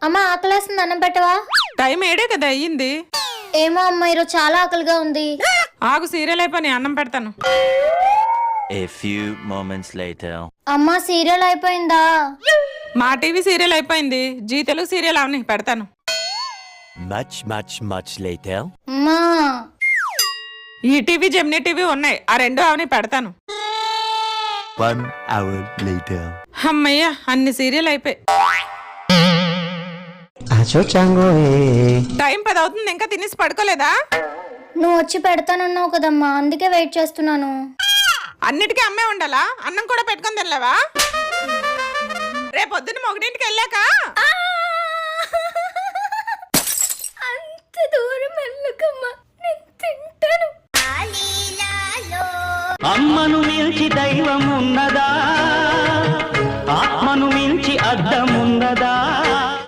అమ్మ ఆకలేస్తుంది, అన్నం పెట్టవా? టైం 7 కదా అయ్యింది. ఏమో అమ్మ, ఈరోజు చాలా ఆకలిగా ఉంది. ఆగు, సీరియల్ అయిపోయి అన్నం పెడతాను. A few moments later. అమ్మ సీరియల్ అయిపోయిందా? మా టీవీ సీరియల్ అయిపోయింది. జీ తెలుగు సీరియల్ అవని పెడతాను. Much later. అమ్మా ఈ టీవీ జెమినీ టీవీ ఉన్నాయి, ఆ రెండు అవని పెడతాను. 1 hour later. అమ్మయ్య, అన్ని సీరియల్ అయిపోయి. టైం 10 అవుతుంది, ఇంకా తినేసి పడుకోలేదా? నువ్వు వచ్చి పెడతానన్నావు కదమ్మా, అందుకే వెయిట్ చేస్తున్నాను. అన్నిటికీ అమ్మే ఉండాలా? అన్నం కూడా పెట్టుకొని తినలేవా? రేపొద్దున మొగడింటికి వెళ్ళాక అంత దూరం వెళ్ళకమ్మా, నేను తింటాను. అమ్మను మించి దైవం ఉన్నదా?